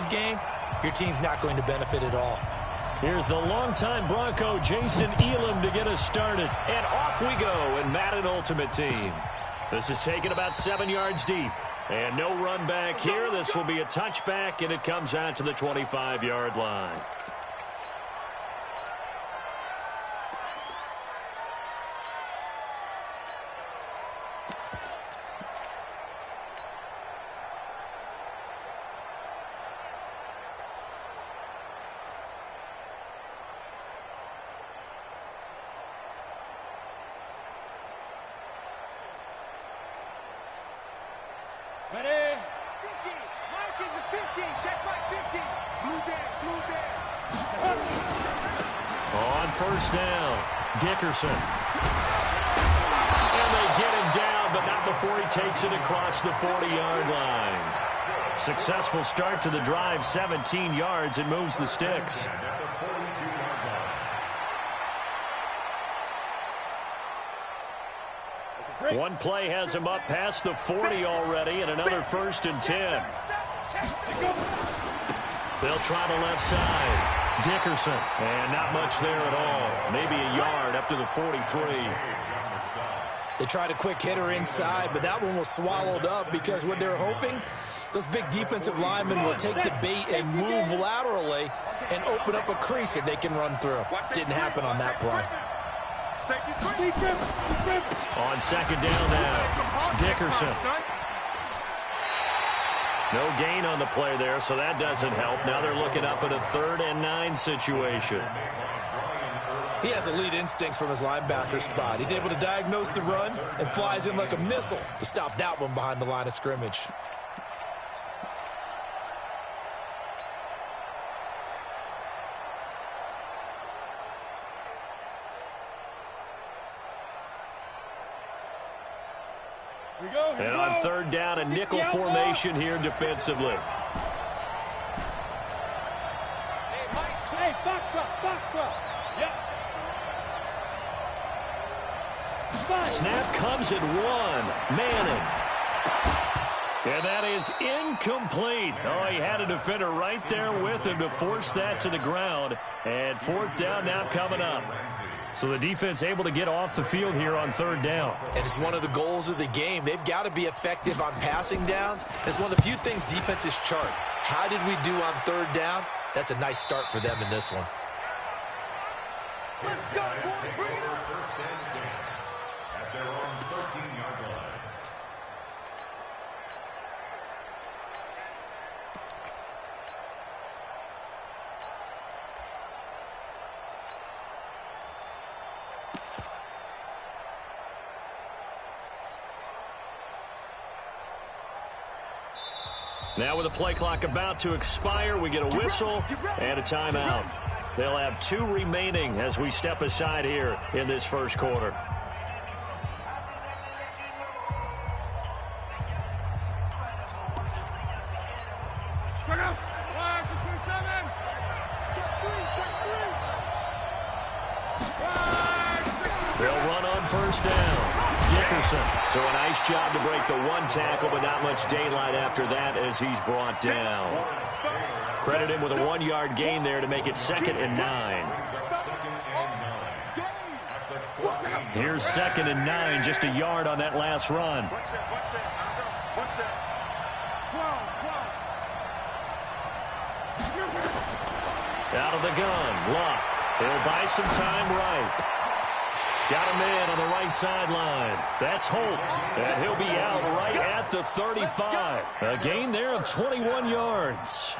game, your team's not going to benefit at all. Here's the longtime Bronco, Jason Elam, to get us started. And off we go in Madden Ultimate Team. This is taken about 7 yards deep. And no run back here. This will be a touchback, and it comes out to the 25-yard line. Ready? 50. Mike is a 50. Check my 50. Blue there, blue there. On first down, Dickerson. And they get him down, but not before he takes it across the 40-yard line. Successful start to the drive, 17 yards, and moves the sticks. One play has him up past the 40 already, and another 1st and 10. They'll try the left side. Dickerson, and not much there at all. Maybe a yard up to the 43. They tried a quick hitter inside, but that one was swallowed up because what they're hoping, those big defensive linemen will take the bait and move laterally and open up a crease that they can run through. Didn't happen on that play. On second down now, Dickerson. No gain on the play there, so that doesn't help. Now they're looking up at a 3rd and 9 situation. He has elite instincts from his linebacker spot. He's able to diagnose the run and flies in like a missile to stop that one behind the line of scrimmage. And on 3rd down, a nickel formation here defensively. Hey, box drop. Yep. Snap comes at 1. Manning. And that is incomplete. Oh, he had a defender right there with him to force that to the ground. And 4th down now coming up. So the defense able to get off the field here on 3rd down. And it's one of the goals of the game. They've got to be effective on passing downs. It's one of the few things defenses chart. How did we do on 3rd down? That's a nice start for them in this one. Let's go, boy. At their own 13-yard line. Now with the play clock about to expire, we get a whistle and a timeout. They'll have 2 remaining as we step aside here in this first quarter. They'll run on first down. Dickerson. So a nice job to break the 1 tackle, but not much daylight after that as he's brought down. Credit him with a 1-yard gain there to make it 2nd and 9. Here's 2nd and 9, just a yard on that last run. Out of the gun, Luck. He'll buy some time right. Got a man on the right sideline. That's Holt. And he'll be out right at the 35. A gain there of 21 yards.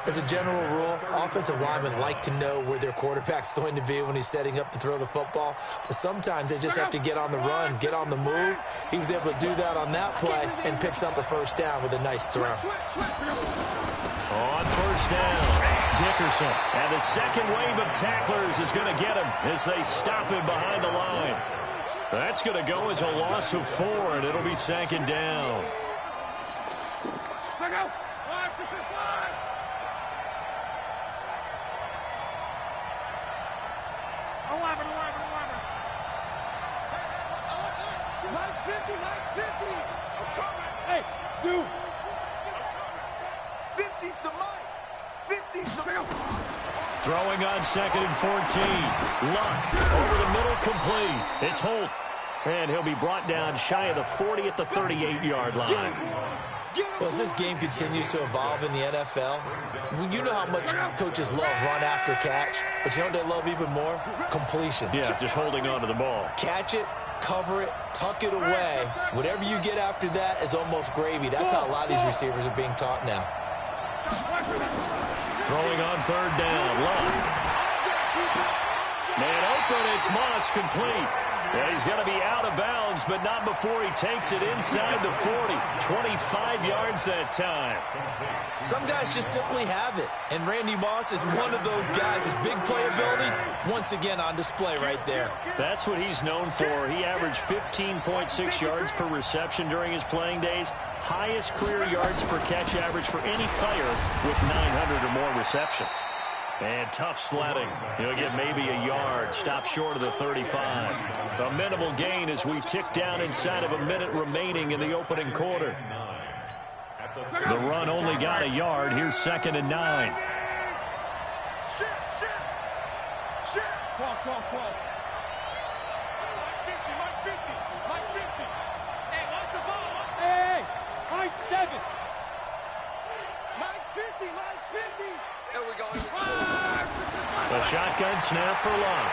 As a general rule, offensive linemen like to know where their quarterback's going to be when he's setting up to throw the football. But sometimes they just have to get on the run, get on the move. He was able to do that on that play and picks up a 1st down with a nice throw. On first down, Dickerson. And the second wave of tacklers is going to get him as they stop him behind the line. That's going to go as a loss of 4, and it'll be 2nd down. Hey, 2. 50's the Throwing on 2nd and 14. Luck over the middle, complete. It's Holt. And he'll be brought down shy of the 40 at the 38-yard line. Well, as this game continues to evolve in the NFL, you know how much coaches love run after catch, but you know what they love even more? Completion. Yeah, just holding on to the ball. Catch it, cover it, tuck it away. Whatever you get after that is almost gravy. That's how a lot of these receivers are being taught now. Throwing on 3rd down. Luck. Man open, it's Moss, complete. Yeah, he's going to be out of bounds, but not before he takes it inside the 40. 25 yards that time. Some guys just simply have it, and Randy Moss is one of those guys. His big playability, once again, on display right there. That's what he's known for. He averaged 15.6 yards per reception during his playing days. Highest career yards per catch average for any player with 900 or more receptions. And tough sledding. He'll get maybe a yard. Stop short of the 35. A minimal gain as we tick down inside of a minute remaining in the opening quarter. The run only got a yard. Here's 2nd and 9. Hey, Mike 7. Mike's 50, Mike's 50. There we go. A shotgun snap for Luck.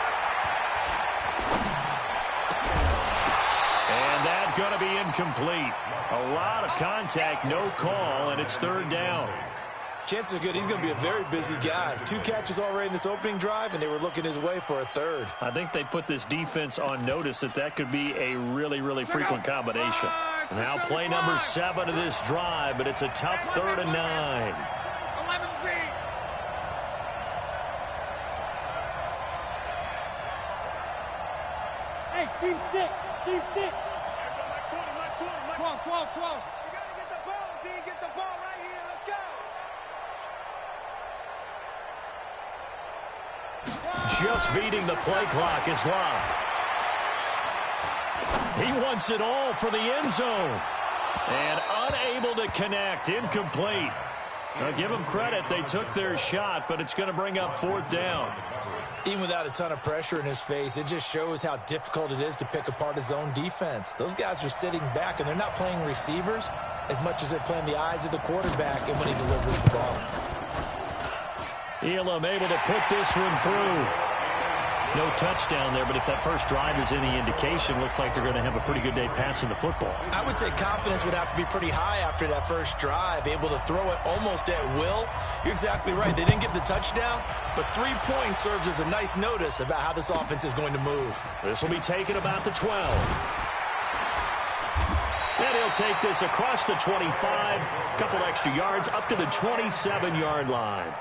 And that's going to be incomplete. A lot of contact, no call, and it's 3rd down. Chances are good he's going to be a very busy guy. 2 catches already in this opening drive, and they were looking his way for a 3rd. I think they put this defense on notice that could be a really, really frequent combination. Now play number 7 of this drive, but it's a tough 3rd and 9. 11 feet. Hey, team 6. Team 6. Come on. You gotta get the ball, D. Get the ball right here. Let's go. Just beating the play clock is Luck. He wants it all for the end zone. And unable to connect. Incomplete. Now, give them credit. They took their shot, but it's going to bring up 4th down. Even without a ton of pressure in his face, it just shows how difficult it is to pick apart his own defense. Those guys are sitting back, and they're not playing receivers as much as they're playing the eyes of the quarterback and when he delivers the ball. Elam able to put this one through. No touchdown there, but if that first drive is any indication, looks like they're going to have a pretty good day passing the football. I would say confidence would have to be pretty high after that first drive, able to throw it almost at will. You're exactly right. They didn't get the touchdown, but 3 points serves as a nice notice about how this offense is going to move. This will be taken about the 12. And he'll take this across the 25, a couple extra yards up to the 27-yard line.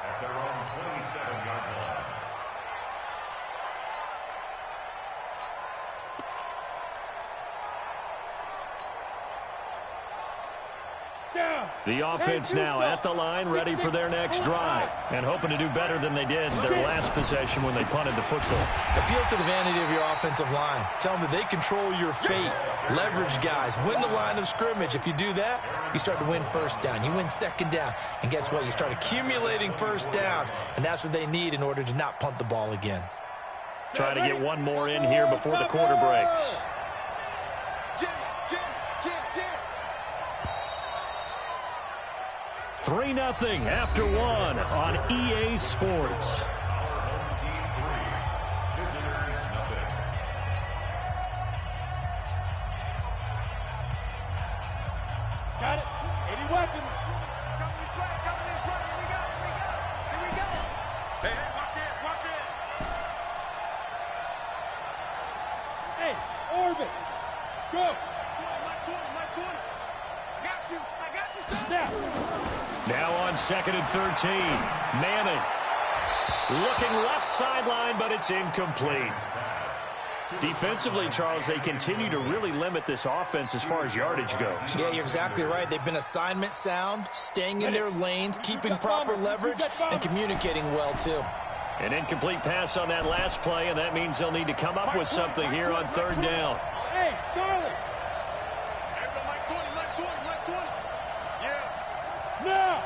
The offense now at the line, ready for their next drive, and hoping to do better than they did in their last possession when they punted the football. Appeal to the vanity of your offensive line. Tell them that they control your fate. Leverage guys. Win the line of scrimmage. If you do that, you start to win 1st down. You win 2nd down. And guess what? You start accumulating 1st downs, and that's what they need in order to not punt the ball again. Try to get one more in here before the quarter breaks. 3-0 after 1 on EA Sports. Got it. 80 weapons. Come this way. Here we go. Hey, watch it. Hey, orbit. Go. My 20. I got you, son. Now. Now on 2nd and 13. Manning. Looking left sideline, but it's incomplete. Defensively, Charles, they continue to really limit this offense as far as yardage goes. Yeah, you're exactly right. They've been assignment sound, staying in their lanes, keeping proper leverage, and communicating well, too. An incomplete pass on that last play, and that means they'll need to come up with something here on 3rd down. Hey, Charlie. Mike 20. Yeah. Now.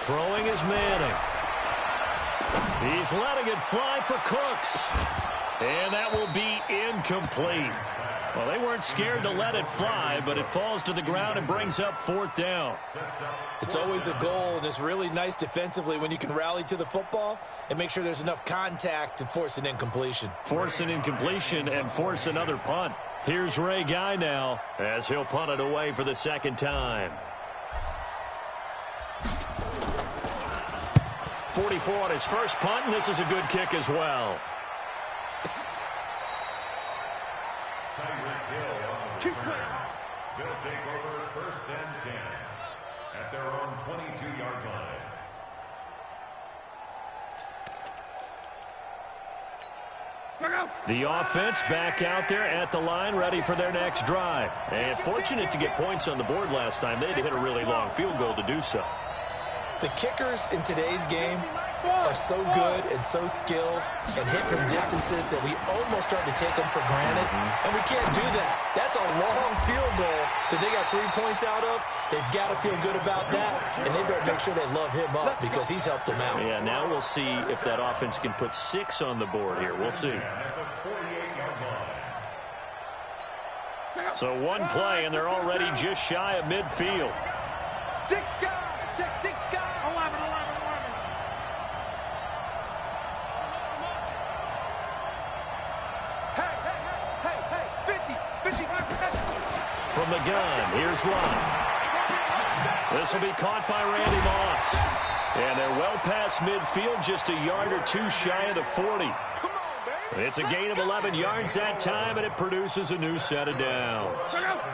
Throwing is Manning. He's letting it fly for Cooks. And that will be incomplete. Well, they weren't scared to let it fly, but it falls to the ground and brings up 4th down. It's always a goal, and it's really nice defensively when you can rally to the football and make sure there's enough contact to force an incompletion. Force an incompletion and force another punt. Here's Ray Guy now as he'll punt it away for the 2nd time. 44 on his first punt, and this is a good kick as well. They'll take over 1st and 10 at their own 22-yard line. The offense back out there at the line, ready for their next drive. And fortunate to get points on the board last time. They had to hit a really long field goal to do so. The kickers in today's game are so good and so skilled and hit from distances that we almost start to take them for granted. And we can't do that. That's a long field goal that they got 3 points out of. They've got to feel good about that, and they better make sure they love him up because he's helped them out. Yeah, now we'll see if that offense can put 6 on the board here. We'll see. So one play, and they're already just shy of midfield. 6 guys. Check 6 guys. 11. Hey. 50. From the gun, here's Love. This will be caught by Randy Moss. And they're well past midfield, just a yard or 2 shy of the 40. It's a gain of 11 yards that time, and it produces a new set of downs.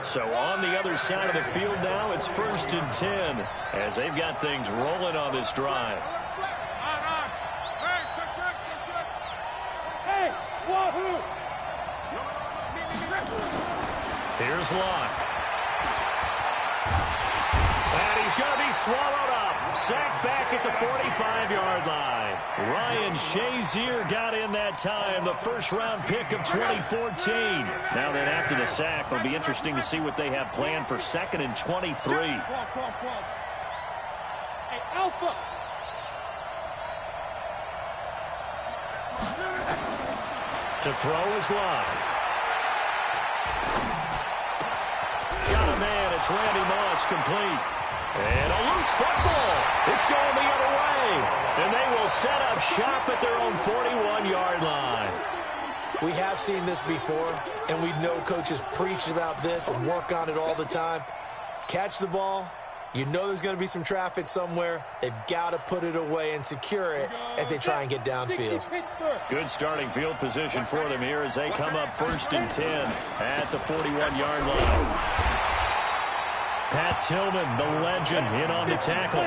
So on the other side of the field now, it's 1st and 10, as they've got things rolling on this drive. Hey, wahoo! Here's Locke. And he's going to be swallowed up. Sacked back at the 45-yard line. Ryan Shazier got in that time, the first-round pick of 2014. Now then, after the sack, it'll be interesting to see what they have planned for 2nd and 23. Hey, Alpha! To throw is Locke. Got a man, it's Randy Moss, complete. And a loose football. It's going the other way. And they will set up shop at their own 41-yard line. We have seen this before, and we know coaches preach about this and work on it all the time. Catch the ball. You know there's going to be some traffic somewhere. They've got to put it away and secure it as they try and get downfield. Good starting field position for them here as they come up 1st and 10 at the 41-yard line. Pat Tillman, the legend, in on the tackle.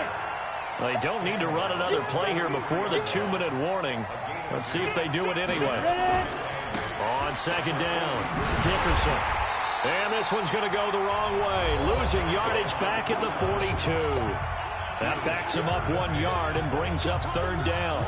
They don't need to run another play here before the 2-minute warning. Let's see if they do it anyway. On 2nd down, Dickerson. And this one's going to go the wrong way. Losing yardage back at the 42. That backs him up 1 yard and brings up 3rd down.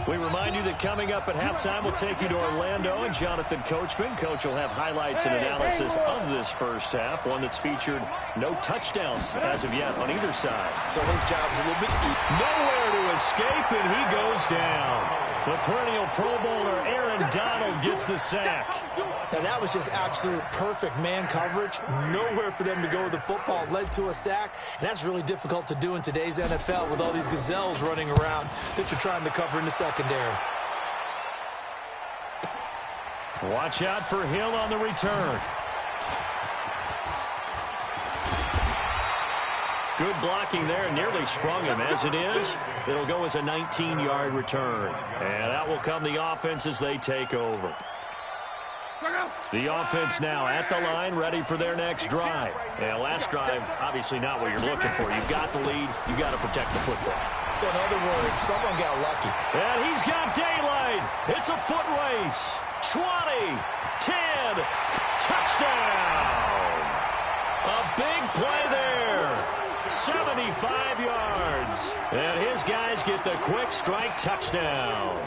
We remind you that coming up at halftime, we'll take you to Orlando and Jonathan Coachman. Coach will have highlights and analysis of this first half, one that's featured no touchdowns as of yet on either side. So his job's a little bit nowhere to escape, and he goes down. The perennial Pro Bowler Aaron Donald gets the sack. Now that was just absolute perfect man coverage. Nowhere for them to go with the football. Led to a sack. And that's really difficult to do in today's NFL with all these gazelles running around that you're trying to cover in the secondary. Watch out for Hill on the return. Good blocking there, nearly sprung him. As it is, it'll go as a 19-yard return. And that will come the offense as they take over. The offense now at the line, ready for their next drive. And last drive, obviously not what you're looking for. You've got the lead. You've got to protect the football. So in other words, someone got lucky. And he's got daylight. It's a foot race. 20, 10, touchdown. A big play there. 75 yards. And his guys get the quick strike touchdown.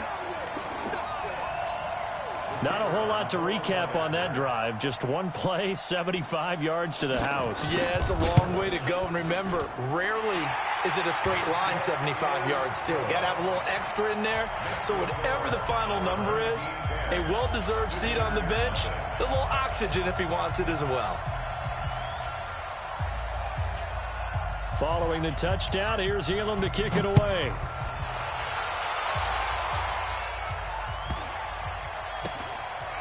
Not a whole lot to recap on that drive. Just one play, 75 yards to the house. Yeah, it's a long way to go. And remember, rarely is it a straight line 75 yards, too. Got to have a little extra in there. So whatever the final number is, a well-deserved seat on the bench, a little oxygen if he wants it as well. Following the touchdown, here's Elam to kick it away.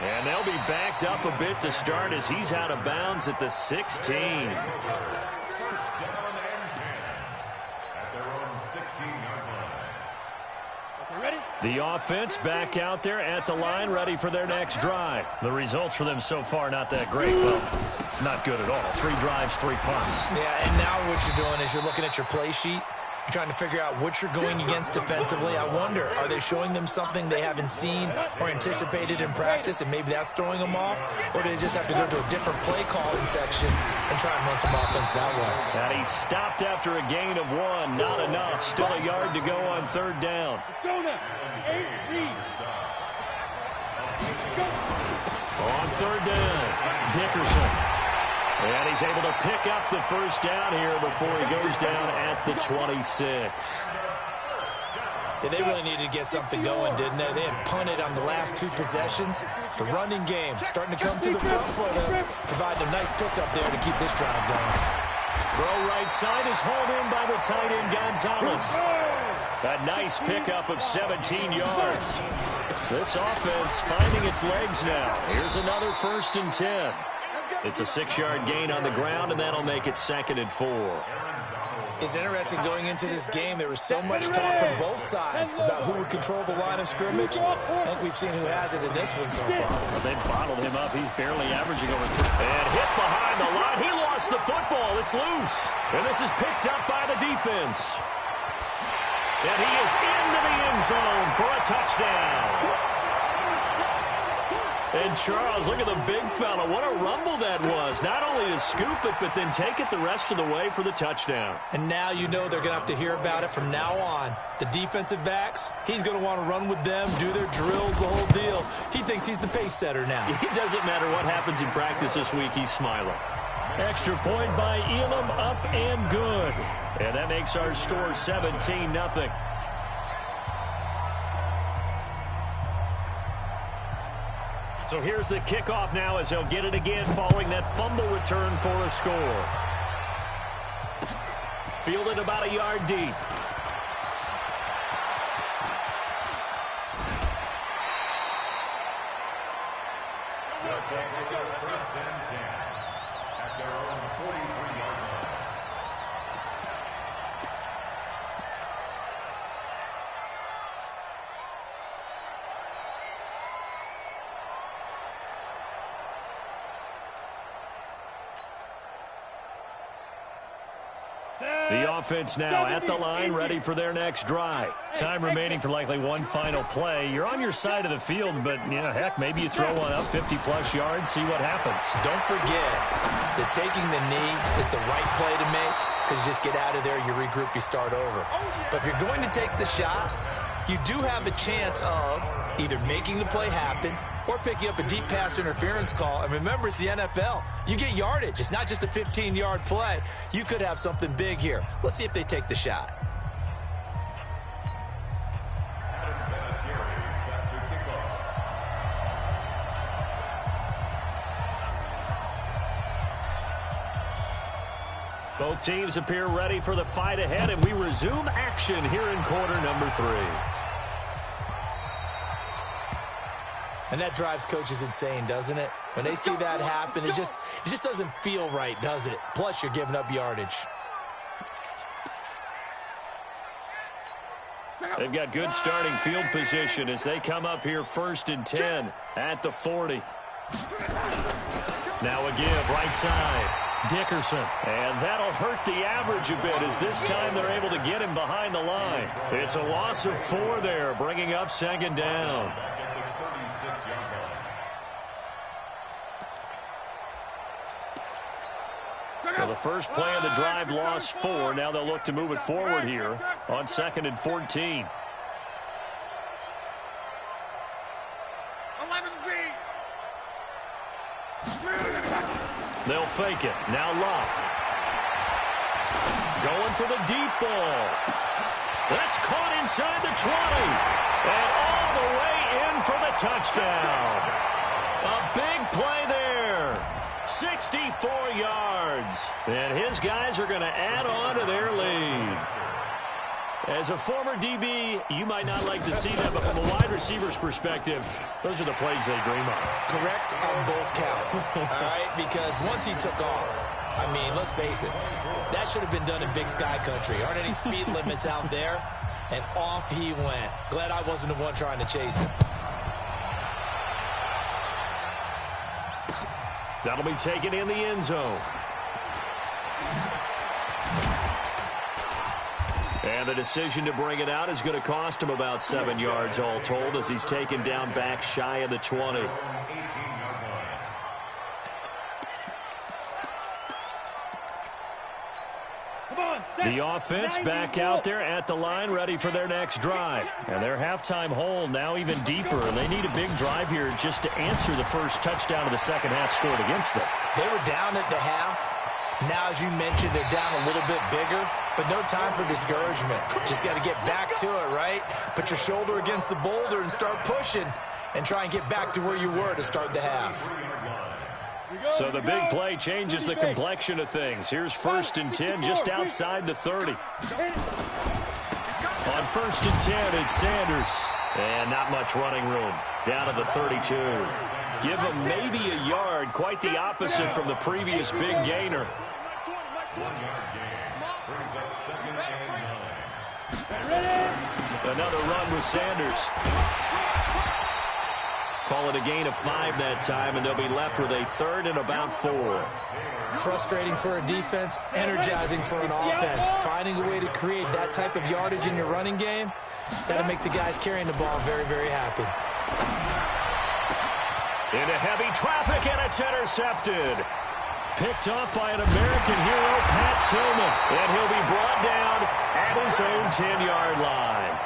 And they'll be backed up a bit to start as he's out of bounds at the 16. The offense back out there at the line, ready for their next drive. The results for them so far not that great. Well, not good at all. 3 drives, 3 punts. Yeah, and now what you're doing is you're looking at your play sheet. You're trying to figure out what you're going against defensively. I wonder, are they showing them something they haven't seen or anticipated in practice, and maybe that's throwing them off? Or do they just have to go to a different play calling section and try and run some offense that way? And he stopped after a gain of 1. Not enough. Still a yard to go on 3rd down. On 3rd down, Dickerson. And he's able to pick up the first down here before he goes down at the 26. Yeah, they really needed to get something going, didn't they? They had punted on the last 2 possessions. The running game starting to come to the front for them, providing a nice pickup there to keep this drive going. Throw right side is hauled in by the tight end, Gonzalez. A nice pickup of 17 yards. This offense finding its legs now. Here's another 1st and 10. It's a 6-yard gain on the ground, and that'll make it 2nd and 4. It's interesting going into this game. There was so much talk from both sides about who would control the line of scrimmage. I think we've seen who has it in this one so far. Well, they bottled him up. He's barely averaging over 3. And hit behind the line. He lost the football. It's loose. And this is picked up by the defense. And he is into the end zone for a touchdown. And Charles, look at the big fella. What a rumble that was. Not only to scoop it, but then take it the rest of the way for the touchdown. And now you know they're going to have to hear about it from now on. The defensive backs, he's going to want to run with them, do their drills, the whole deal. He thinks he's the pace setter now. It doesn't matter what happens in practice this week. He's smiling. Extra point by Elam, up and good. And that makes our score 17-0. So here's the kickoff now as they'll get it again following that fumble return for a score. Fielded about a yard deep. First and 10 at their own 43-yard line. The offense now at the line, ready for their next drive. Time remaining for likely one final play. You're on your side of the field, but, you know, heck, maybe you throw one up 50-plus yards, see what happens. Don't forget that taking the knee is the right play to make, because you just get out of there, you regroup, you start over. But if you're going to take the shot, you do have a chance of either making the play happen or picking up a deep pass interference call. And remember, it's the NFL. You get yardage. It's not just a 15-yard play. You could have something big here. Let's see if they take the shot. Both teams appear ready for the fight ahead, and we resume action here in quarter number 3. And that drives coaches insane, doesn't it? When they see that happen, it just doesn't feel right, does it? Plus, you're giving up yardage. They've got good starting field position as they come up here 1st and 10 at the 40. Now a give right side. Dickerson. And that'll hurt the average a bit as this time they're able to get him behind the line. It's a loss of 4 there, bringing up 2nd down. Well, the first play of the drive lost 4. Now they'll look to move it forward here on 2nd and 14. 11B. They'll fake it. Now Love. Going for the deep ball. That's caught inside the 20. And all the way in for the touchdown. A big play there. 64 yards. And his guys are going to add on to their lead. As a former DB, you might not like to see that, but from a wide receiver's perspective, those are the plays they dream of. Correct on both counts, all right? Because once he took off, I mean, let's face it, that should have been done in Big Sky Country. Aren't any speed limits out there? And off he went. Glad I wasn't the one trying to chase it. That'll be taken in the end zone. And the decision to bring it out is going to cost him about 7 yards all told as he's taken down back shy of the 20. The offense back out there at the line, ready for their next drive. And their halftime hole now even deeper. And they need a big drive here just to answer the first touchdown of the second half scored against them. They were down at the half. Now, as you mentioned, they're down a little bit bigger, but no time for discouragement. Just got to get back to it, right? Put your shoulder against the boulder and start pushing and try and get back to where you were to start the half. So the big play changes the complexion of things. Here's 1st and 10 just outside the 30. On 1st and 10, it's Sanders. And not much running room. Down to the 32. Give him maybe a yard. Quite the opposite from the previous big gainer. 1 yard gain. Brings up 2nd and 9. Another run with Sanders. Call it a gain of 5 that time, and they'll be left with a 3rd and about 4. Frustrating for a defense, energizing for an offense. Finding a way to create that type of yardage in your running game, that'll make the guys carrying the ball very, very happy. Into heavy traffic, and it's intercepted. Picked up by an American hero, Pat Tillman. And he'll be brought down at his own 10-yard line.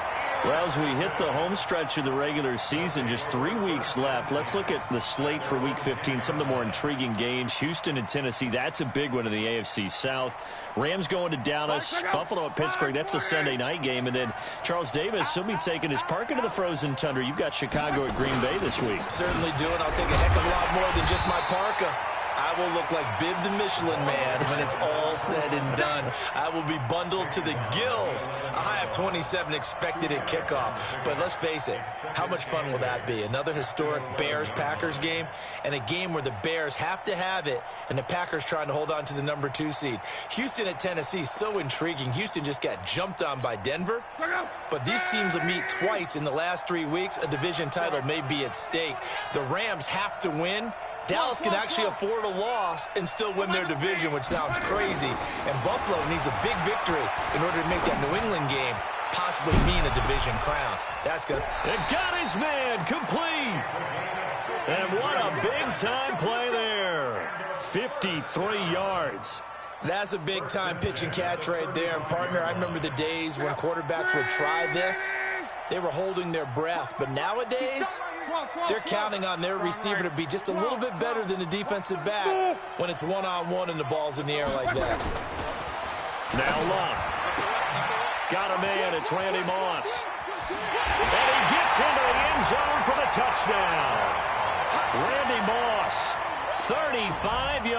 Well, as we hit the home stretch of the regular season, just 3 weeks left. Let's look at the slate for Week 15, some of the more intriguing games. Houston and Tennessee, that's a big one in the AFC South. Rams going to Dallas, Buffalo at Pittsburgh, that's a Sunday night game. And then Charles Davis, he'll be taking his park into the frozen tundra. You've got Chicago at Green Bay this week. Certainly do, and I'll take a heck of a lot more than just my parka. I will look like Bib the Michelin Man when it's all said and done. I will be bundled to the gills. A high of 27 expected at kickoff. But let's face it, how much fun will that be? Another historic Bears-Packers game, and a game where the Bears have to have it, and the Packers trying to hold on to the number 2 seed. Houston at Tennessee, so intriguing. Houston just got jumped on by Denver. But these teams will meet twice in the last 3 weeks. A division title may be at stake. The Rams have to win. Dallas can actually afford a loss and still win their division, which sounds crazy. And Buffalo needs a big victory in order to make that New England game possibly mean a division crown. That's good. It got his man complete. And what a big-time play there. 53 yards. That's a big-time pitch and catch right there. And, partner, I remember the days when quarterbacks would try this. They were holding their breath. But nowadays, they're counting on their receiver to be just a little bit better than the defensive back when it's one-on-one and the ball's in the air like that. Now Love. Got a man. It's Randy Moss. And he gets into the end zone for the touchdown. Randy Moss, 35 yards.